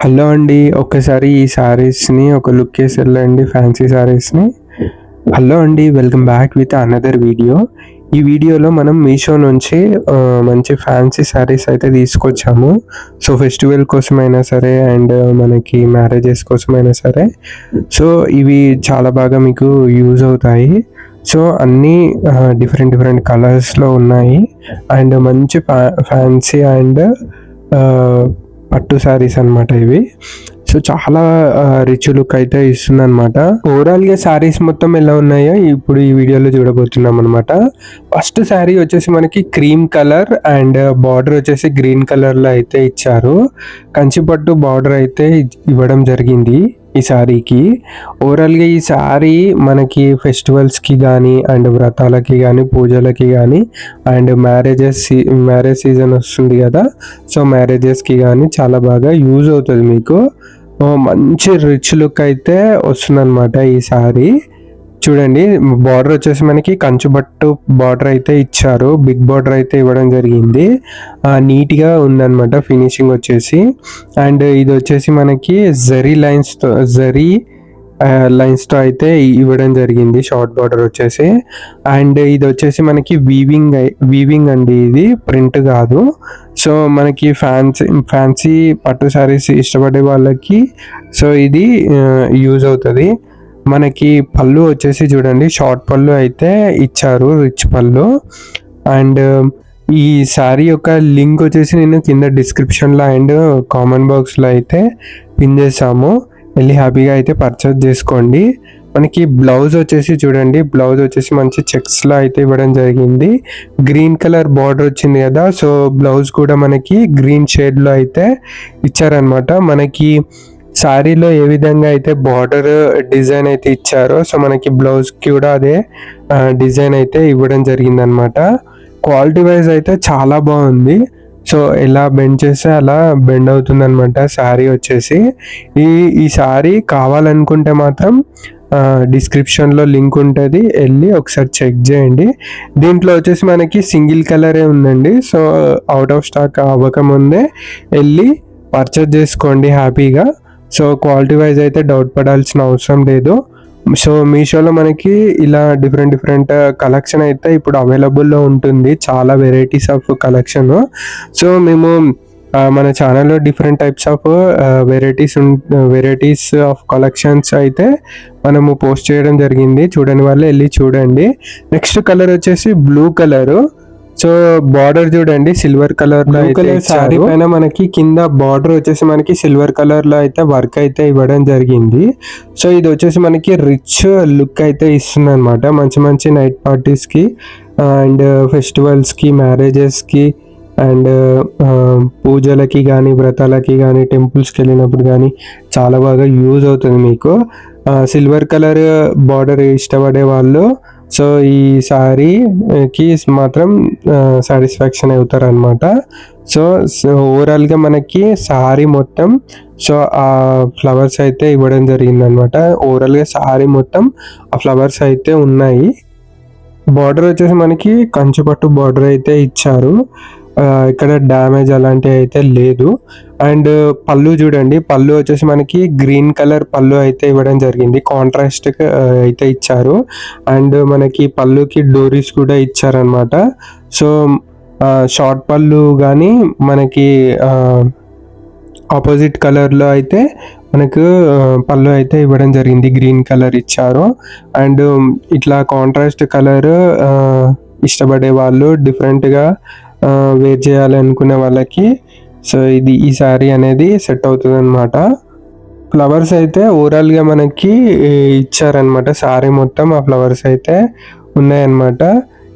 Hello అండి. ఒక్కసారి ఈ శారీస్‌ని ఒక లుక్ ఏసి ఎళ్ళండి ఫ్యాన్సీ శారీస్‌ని. హలో అండి. Welcome back with another video. ఈ వీడియోలో మనం మీషో నుంచి మంచి ఫ్యాన్సీ శారీస్ అయితే తీసుకొచ్చాము. సో, ఫెస్టివల్ కోసమైనా సరే అండ్ మనకి మ్యారేజెస్ కోసమైనా సరే. సో, ఇవి చాలా బాగా మీకు యూజ్ అవుతాయి. సో, అన్నీ డిఫరెంట్ కలర్స్‌లో ఉన్నాయి. అండ్ మంచి ఫ్యాన్సీ అండ్ ఆహ్, పట్టు శారీస్ అనమాట ఇవి. సో, చాలా రిచ్ లుక్ అయితే ఇస్తుందనమాట. ఓవరాల్‌గా శారీస్ మొత్తం ఎలా ఉన్నాయో ఇప్పుడు ఈ వీడియోలో చూడబోతున్నామనమాట. ఫస్ట్ శారీ వచ్చేసి మనకి క్రీమ్ కలర్ అండ్ బార్డర్ వచ్చేసి గ్రీన్ కలర్‌లో అయితే ఇచ్చారు. కంచిపట్టు బార్డర్ అయితే ఇవ్వడం జరిగింది ఈ శారీకి. ఓవరాల్‌గా ఈ శారీ మనకి ఫెస్టివల్స్‌కి గానీ అండ్ వ్రతాలకి గానీ, పూజలకి గానీ అండ్ మ్యారేజ్ సీజన్ వస్తుంది గదా! సో, మ్యారేజెస్‌కి గానీ చాలా బాగా యూజ్ అవుతది మీకు. మంచి రిచ్ లుక్ అయితే వస్తుందనమాట ఈ శారీ. చూడండి, బార్డర్ వచ్చేసి మనకి కంచుబట్టు బార్డర్ అయితే ఇచ్చారు. బిగ్ బార్డర్ అయితే ఇవ్వడం జరిగింది. నీట్‌గా ఉందనమాట ఫినిషింగ్ వచ్చేసి. అండ్ ఇది వచ్చేసి మనకి లైన్స్‌తో అయితే ఇవ్వడం జరిగింది షార్ట్ బార్డర్ వచ్చేసి. అండ్ ఇది వచ్చేసి మనకి వీవింగ్ అండి, ఇది ప్రింట్ కాదు. సో, మనకి ఫ్యాన్సీ పట్టు శారీస్ ఇష్టపడే వాళ్ళకి సో ఇది యూజ్ అవుతుంది. మనకి పళ్ళు వచ్చేసి చూడండి, షార్ట్ పళ్ళు అయితే ఇచ్చారు, రిచ్ పళ్ళు. అండ్ ఈ శారీ యొక్క లింక్ వచ్చేసి నేను కింద డిస్క్రిప్షన్లో అండ్ కామెంట్ బాక్స్లో అయితే పిన్ చేసాము. వెళ్ళి హ్యాపీగా అయితే పర్చేస్ చేసుకోండి. మనకి బ్లౌజ్ వచ్చేసి చూడండి, బ్లౌజ్ వచ్చేసి మంచి చెక్స్లో అయితే ఇవ్వడం జరిగింది. గ్రీన్ కలర్ బార్డర్ వచ్చింది కదా, సో బ్లౌజ్ కూడా మనకి గ్రీన్ షేడ్లో అయితే ఇచ్చారనమాట. మనకి శారీలో ఏ విధంగా అయితే బార్డర్ డిజైన్ అయితే ఇచ్చారో సో మనకి బ్లౌజ్కి కూడా అదే డిజైన్ అయితే ఇవ్వడం జరిగిందనమాట. క్వాలిటీ వైజ్ అయితే చాలా బాగుంది. సో, ఎలా బెండ్ చేస్తే అలా బెండ్ అవుతుందనమాట శారీ వచ్చేసి. ఈ శారీ కావాలనుకుంటే మాత్రం డిస్క్రిప్షన్లో లింక్ ఉంటుంది, వెళ్ళి ఒకసారి చెక్ చేయండి. దీంట్లో వచ్చేసి మనకి సింగిల్ కలరే ఉందండి. సో, అవుట్ ఆఫ్ స్టాక్ అవ్వకముందే వెళ్ళి పర్చేస్ చేసుకోండి హ్యాపీగా. సో, క్వాలిటీ వైజ్ అయితే డౌట్ పడాల్సిన అవసరం లేదు. సో, మీషోలో మనకి ఇలా డిఫరెంట్ కలెక్షన్ అయితే ఇప్పుడు అవైలబుల్లో ఉంటుంది. చాలా వెరైటీస్ ఆఫ్ కలెక్షను. సో, మేము మన ఛానల్లో different types of varieties of collections అయితే మనము పోస్ట్ చేయడం జరిగింది. చూడని వాళ్ళు వెళ్ళి చూడండి. నెక్స్ట్ కలర్ వచ్చేసి బ్లూ కలరు. సో, బార్డర్ చూడండి, సిల్వర్ కలర్లో అయితే శారీ పైన మనకి కింద బార్డర్ వచ్చేసి మనకి సిల్వర్ కలర్లో అయితే వర్క్ అయితే ఇవ్వడం జరిగింది. సో, ఇది వచ్చేసి మనకి రిచ్ లుక్ అయితే ఇస్తుంది అనమాట. మంచి నైట్ పార్టీస్కి అండ్ ఫెస్టివల్స్కి, మ్యారేజెస్కి అండ్ పూజలకి కానీ, వ్రతాలకి కానీ, టెంపుల్స్కి వెళ్ళినప్పుడు కానీ చాలా బాగా యూజ్ అవుతుంది మీకు. సిల్వర్ కలర్ బార్డర్ ఇష్టపడే వాళ్ళు సో ఈ శారీకి మాత్రం సాటిస్ఫాక్షన్ అవుతారనమాట. సో, ఓవరాల్గా మనకి శారీ మొత్తం సో ఆ ఫ్లవర్స్ అయితే ఇవ్వడం జరిగిందనమాట. ఓవరాల్గా శారీ మొత్తం ఆ ఫ్లవర్స్ అయితే ఉన్నాయి. బార్డర్ వచ్చేసి మనకి కంచుపట్టు బార్డర్ అయితే ఇచ్చారు. ఇక్కడ డ్యామేజ్ అలాంటివి అయితే లేదు. అండ్ పళ్ళు చూడండి, పళ్ళు వచ్చేసి మనకి గ్రీన్ కలర్ పళ్ళు అయితే ఇవ్వడం జరిగింది. కాంట్రాస్ట్ అయితే ఇచ్చారు. అండ్ మనకి పళ్ళుకి డోరీస్ కూడా ఇచ్చారనమాట. సో, షార్ట్ పళ్ళు కానీ మనకి ఆపోజిట్ కలర్లో అయితే మనకు పళ్ళు అయితే ఇవ్వడం జరిగింది. గ్రీన్ కలర్ ఇచ్చారు. అండ్ ఇట్లా కాంట్రాస్ట్ కలర్ ఇష్టపడే వాళ్ళు, డిఫరెంట్గా వేర్ చేయాలనుకునే వాళ్ళకి సో ఈ శారీ అనేది సెట్ అవుతుంది అనమాట. ఫ్లవర్స్ అయితే ఓవరాల్గా మనకి ఇచ్చారనమాట. శారీ మొత్తం ఆ ఫ్లవర్స్ అయితే ఉన్నాయన్నమాట.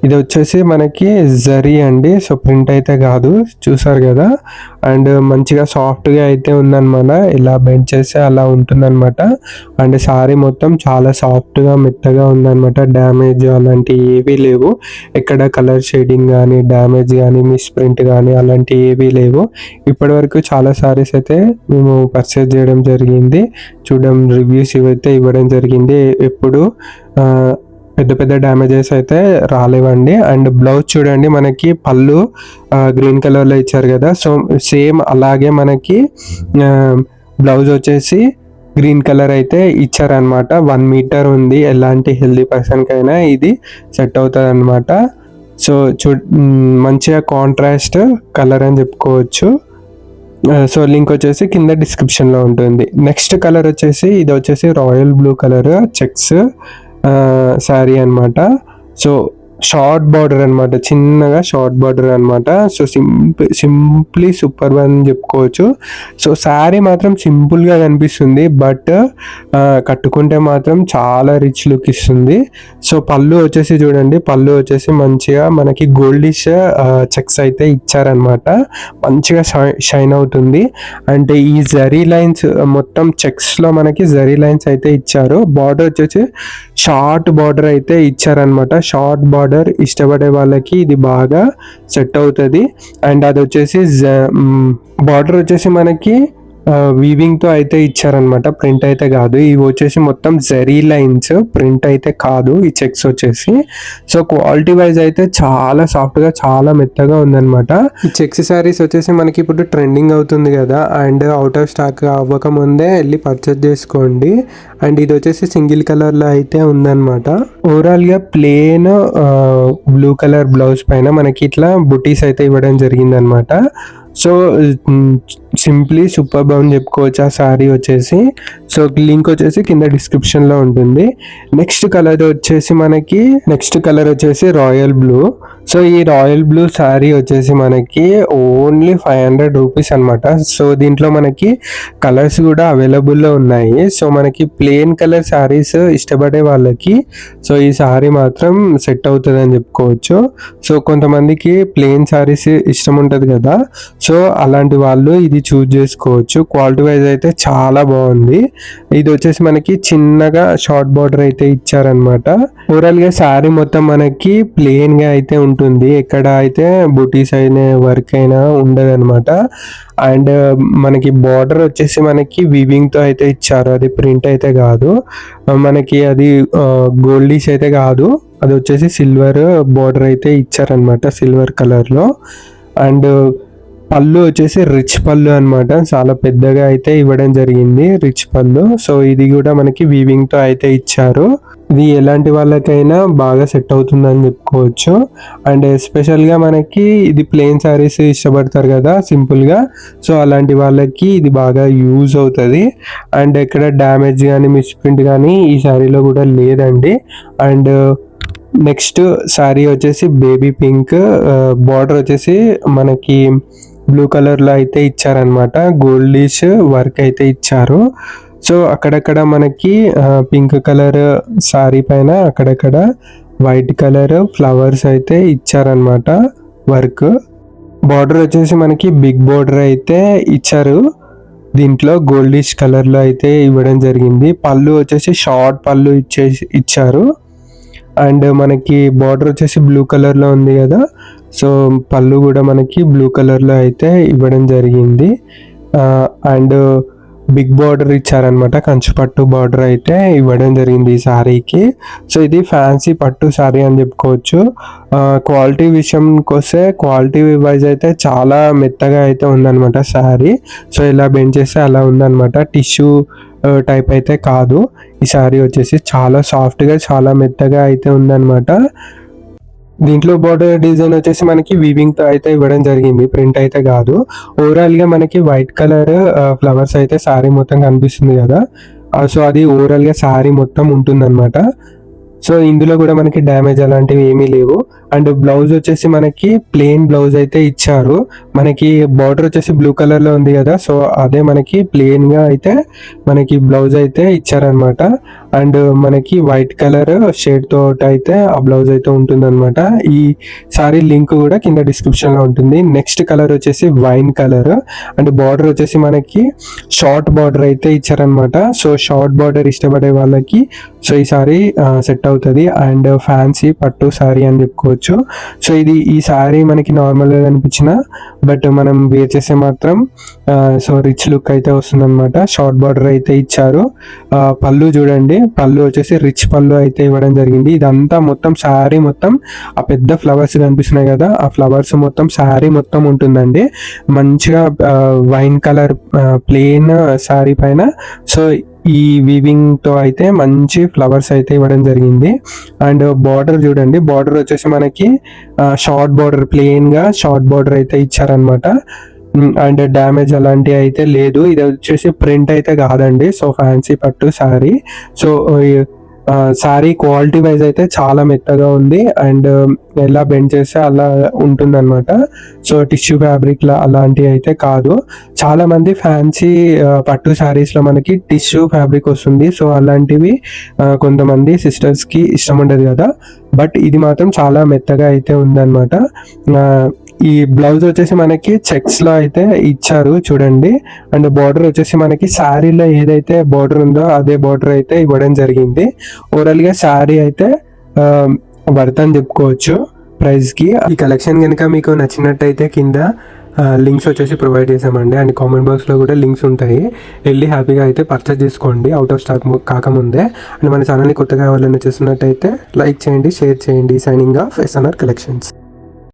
ఇది వచ్చేసి మనకి జరీ అండి. సో, ప్రింట్ అయితే కాదు, చూసారు కదా. అండ్ మంచిగా సాఫ్ట్గా అయితే ఉందన్నమాట. ఇలా బెండ్ చేస్తే అలా ఉంటుందన్నమాట. అండ్ శారీ మొత్తం చాలా సాఫ్ట్గా మెత్తగా ఉందన్నమాట. డ్యామేజ్ అలాంటివి ఏవీ లేవు. ఎక్కడ కలర్ షేడింగ్ కానీ, డ్యామేజ్ కానీ, మిస్ ప్రింట్ కానీ అలాంటివి ఏవీ లేవు. ఇప్పటివరకు చాలా శారీస్ అయితే మేము పర్చేస్ చేయడం జరిగింది. రివ్యూస్ ఇవైతే ఇవ్వడం జరిగింది. ఎప్పుడు పెద్ద డ్యామేజెస్ అయితే రాలేవండి. అండ్ బ్లౌజ్ చూడండి, మనకి పళ్ళు గ్రీన్ కలర్లో ఇచ్చారు కదా. సో, సేమ్ అలాగే మనకి బ్లౌజ్ వచ్చేసి గ్రీన్ కలర్ అయితే ఇచ్చారనమాట. 1 మీటర్ ఉంది, ఎలాంటి హెల్దీ పర్సన్కైనా ఇది సెట్ అవుతుంది అనమాట. సో మంచిగా కాంట్రాస్ట్ కలర్ అని చెప్పుకోవచ్చు. సో లింక్ వచ్చేసి కింద డిస్క్రిప్షన్లో ఉంటుంది. నెక్స్ట్ కలర్ వచ్చేసి ఇది వచ్చేసి royal blue colour checks sari అనమాట. సో షార్ట్ బార్డర్ అనమాట, చిన్నగా షార్ట్ బార్డర్ అనమాట. సో సింప్లీ సూపర్ అని చెప్పుకోవచ్చు. సో శారీ మాత్రం సింపుల్గా కనిపిస్తుంది, బట్ కట్టుకుంటే మాత్రం చాలా రిచ్ లుక్ ఇస్తుంది. సో పళ్ళు వచ్చేసి చూడండి, పళ్ళు వచ్చేసి మంచిగా మనకి గోల్డిష్ చెక్స్ అయితే ఇచ్చారనమాట. మంచిగా షైన్ అవుతుంది. అంటే ఈ జరీ లైన్స్ మొత్తం చెక్స్లో మనకి జరీ లైన్స్ అయితే ఇచ్చారు. బార్డర్ వచ్చేసి షార్ట్ బార్డర్ అయితే ఇచ్చారనమాట. షార్ట్ బార్డర్ ఇష్టపడే వాళ్ళకి ఇది బాగా సెట్ అవుతుంది. అండ్ అది వచ్చేసి బార్డర్ వచ్చేసి మనకి వీవింగ్ తో అయితే ఇచ్చారనమాట, ప్రింట్ అయితే కాదు. ఇవి వచ్చేసి మొత్తం జరీ లైన్స్, ప్రింట్ అయితే కాదు ఈ చెక్స్ వచ్చేసి. సో క్వాలిటీ వైజ్ అయితే చాలా సాఫ్ట్ గా, చాలా మెత్తగా ఉందన్నమాట. ఈ చెక్స్ శారీస్ వచ్చేసి మనకి ఇప్పుడు ట్రెండింగ్ అవుతుంది కదా, అండ్ అవుట్ ఆఫ్ స్టాక్ అవ్వక ముందే వెళ్ళి పర్చేస్ చేసుకోండి. అండ్ ఇది వచ్చేసి సింగిల్ కలర్ లో అయితే ఉందన్నమాట. ఓవరాల్ గా ప్లేన్ బ్లూ కలర్ బ్లౌజ్ పైన మనకి ఇట్లా బుటీస్ అయితే ఇవ్వడం జరిగింది అనమాట. సో సింప్లీ సూపర్ అని చెప్పుకోవచ్చు ఆ శారీ వచ్చేసి. సో లింక్ వచ్చేసి కింద డిస్క్రిప్షన్లో ఉంటుంది. నెక్స్ట్ కలర్ వచ్చేసి రాయల్ బ్లూ. సో ఈ రాయల్ బ్లూ శారీ వచ్చేసి మనకి ఓన్లీ 500 రూపీస్ అనమాట. సో దీంట్లో మనకి కలర్స్ కూడా అవైలబుల్లో ఉన్నాయి. సో మనకి ప్లెయిన్ కలర్ శారీస్ ఇష్టపడే వాళ్ళకి సో ఈ శారీ మాత్రం సెట్ అవుతుంది అని చెప్పుకోవచ్చు. సో కొంతమందికి ప్లెయిన్ శారీస్ ఇష్టం ఉంటుంది కదా, సో అలాంటి వాళ్ళు ఇది చూజ్ చేసుకోవచ్చు. క్వాలిటీ వైజ్ అయితే చాలా బాగుంది. ఇది వచ్చేసి మనకి చిన్నగా షార్ట్ బార్డర్ అయితే ఇచ్చారనమాట. ఓవరాల్ గా శారీ మొత్తం మనకి ప్లెయిన్ గా అయితే ఉంటుంది, ఎక్కడ అయితే బుటీస్ అయినా వర్క్ అయినా ఉండదు అనమాట. అండ్ మనకి బార్డర్ వచ్చేసి మనకి వీవింగ్ తో అయితే ఇచ్చారు, అది ప్రింట్ అయితే కాదు మనకి, అది గోల్డిష్ అయితే కాదు, అది వచ్చేసి సిల్వర్ బార్డర్ అయితే ఇచ్చారనమాట, సిల్వర్ కలర్ లో. అండ్ పళ్ళు వచ్చేసి రిచ్ పళ్ళు అనమాట, చాలా పెద్దగా అయితే ఇవ్వడం జరిగింది రిచ్ పళ్ళు. సో ఇది కూడా మనకి వీవింగ్ తో అయితే ఇచ్చారు. ఇది ఎలాంటి వాళ్ళకైనా బాగా సెట్ అవుతుందని చెప్పుకోవచ్చు. అండ్ ఎస్పెషల్గా మనకి ఇది ప్లెయిన్ శారీస్ ఇష్టపడతారు కదా సింపుల్గా, సో అలాంటి వాళ్ళకి ఇది బాగా యూజ్ అవుతుంది. అండ్ ఎక్కడ డ్యామేజ్ కానీ మిస్ప్రింట్ కానీ ఈ శారీలో కూడా లేదండి. అండ్ నెక్స్ట్ శారీ వచ్చేసి బేబీ పింక్, బార్డర్ వచ్చేసి మనకి బ్లూ కలర్లో అయితే ఇచ్చారనమాట, గోల్డిష్ వర్క్ అయితే ఇచ్చారు. సో అక్కడక్కడ మనకి పింక్ కలర్ శారీ పైన అక్కడక్కడ వైట్ కలర్ ఫ్లవర్స్ అయితే ఇచ్చారనమాట వర్క్. బార్డర్ వచ్చేసి మనకి బిగ్ బార్డర్ అయితే ఇచ్చారు, దీంట్లో గోల్డిష్ కలర్లో అయితే ఇవ్వడం జరిగింది. పళ్ళు వచ్చేసి షార్ట్ పళ్ళు ఇచ్చారు. అండ్ మనకి బార్డర్ వచ్చేసి బ్లూ కలర్లో ఉంది కదా, సో పళ్ళు కూడా మనకి బ్లూ కలర్లో అయితే ఇవ్వడం జరిగింది. అండ్ బిగ్ బార్డర్ ఇచ్చారనమాట, కంచు పట్టు బార్డర్ అయితే ఇవ్వడం జరిగింది ఈ శారీకి. సో ఇది ఫ్యాన్సీ పట్టు శారీ అని చెప్పుకోవచ్చు. క్వాలిటీ విషయంకి వస్తే క్వాలిటీ వైజ్ అయితే చాలా మెత్తగా అయితే ఉందన్నమాట శారీ. సో ఇలా బెండ్ చేస్తే అలా ఉందన్నమాట, టిష్యూ టైప్ అయితే కాదు. ఈ శారీ వచ్చేసి చాలా సాఫ్ట్గా, చాలా మెత్తగా అయితే ఉందన్నమాట. దీంట్లో బార్డర్ డిజైన్ వచ్చేసి మనకి వీవింగ్ తో అయితే ఇవ్వడం జరిగింది, ప్రింట్ అయితే కాదు. ఓవరాల్ గా మనకి వైట్ కలర్ ఫ్లవర్స్ అయితే శారీ మొత్తం కనిపిస్తుంది కదా, సో అది ఓవరాల్ గా శారీ మొత్తం ఉంటుంది అనమాట. సో ఇందులో కూడా మనకి డ్యామేజ్ అలాంటివి ఏమీ లేవు. అండ్ బ్లౌజ్ వచ్చేసి మనకి ప్లెయిన్ బ్లౌజ్ అయితే ఇచ్చారు. మనకి బార్డర్ వచ్చేసి బ్లూ కలర్ లో ఉంది కదా, సో అదే మనకి ప్లెయిన్ గా అయితే మనకి బ్లౌజ్ అయితే ఇచ్చారనమాట. అండ్ మనకి వైట్ కలర్ షేడ్ తోటి అయితే ఆ బ్లౌజ్ అయితే ఉంటుంది అనమాట. ఈ సారీ లింక్ కూడా కింద డిస్క్రిప్షన్ లో ఉంటుంది. నెక్స్ట్ కలర్ వచ్చేసి వైన్ కలర్, అండ్ బార్డర్ వచ్చేసి మనకి షార్ట్ బార్డర్ అయితే ఇచ్చారనమాట. సో షార్ట్ బార్డర్ ఇష్టపడే వాళ్ళకి సో ఈ సారీ సెట్ అవుతుంది. అండ్ ఫ్యాన్సీ పట్టు శారీ అని చెప్పుకోవచ్చు. సో ఈ శారీ మనకి నార్మల్గా కనిపించిన బట్ మనం వేర్ చేస్తే మాత్రం సో రిచ్ లుక్ అయితే వస్తుంది అనమాట. షార్ట్ బార్డర్ అయితే ఇచ్చారు. పళ్ళు చూడండి, పళ్ళు వచ్చేసి రిచ్ పళ్ళు అయితే ఇవ్వడం జరిగింది. ఇదంతా మొత్తం శారీ మొత్తం ఆ పెద్ద ఫ్లవర్స్ కనిపిస్తున్నాయి కదా, ఆ ఫ్లవర్స్ మొత్తం శారీ మొత్తం ఉంటుందండి. మంచిగా వైన్ కలర్ ప్లెయిన్ శారీ పైన సో ఈ వీవింగ్ తో అయితే మంచి ఫ్లవర్స్ అయితే ఇవ్వడం జరిగింది. అండ్ బార్డర్ చూడండి, బార్డర్ వచ్చేసి మనకి షార్ట్ బార్డర్, ప్లెయిన్ గా షార్ట్ బార్డర్ అయితే ఇచ్చారనమాట. అండ్ డ్యామేజ్ అలాంటివి అయితే లేదు. ఇది వచ్చేసి ప్రింట్ అయితే కాదండి. సో ఫ్యాన్సీ పట్టు sari. So sari quality wise అయితే చాలా మెత్తగా ఉంది. అండ్ ఎలా బెండ్ చేస్తే అలా ఉంటుంది అనమాట. సో టిష్యూ ఫ్యాబ్రిక్ అలాంటివి అయితే కాదు. చాలా మంది ఫ్యాన్సీ పట్టు శారీస్ లో మనకి టిష్యూ ఫ్యాబ్రిక్ వస్తుంది. సో అలాంటివి కొంతమంది సిస్టర్స్ కి ఇష్టం ఉండదు కదా, బట్ ఇది మాత్రం చాలా మెత్తగా అయితే ఉందన్నమాట. ఈ బ్లౌజ్ వచ్చేసి మనకి చెక్స్ లో అయితే ఇచ్చారు చూడండి. అండ్ బార్డర్ వచ్చేసి మనకి శారీలో ఏదైతే బార్డర్ ఉందో అదే బార్డర్ అయితే ఇవ్వడం జరిగింది. ఓవరాల్ గా శారీ అయితే వర్త్ అని చెప్పుకోవచ్చు ప్రైస్ కి. ఈ కలెక్షన్ కనుక మీకు నచ్చినట్టయితే కింద లింక్స్ వచ్చేసి ప్రొవైడ్ చేసామండి. అండ్ కామెంట్ బాక్స్ లో కూడా లింక్స్ ఉంటాయి, వెళ్ళి హ్యాపీగా అయితే పర్చేస్ చేసుకోండి అవుట్ ఆఫ్ స్టాక్ కాకముందే. అండ్ మన ఛానల్ని కొత్తగా ఎవరైనా చూస్తున్నట్టయితే లైక్ చేయండి, షేర్ చేయండి. Signing off SNR collections.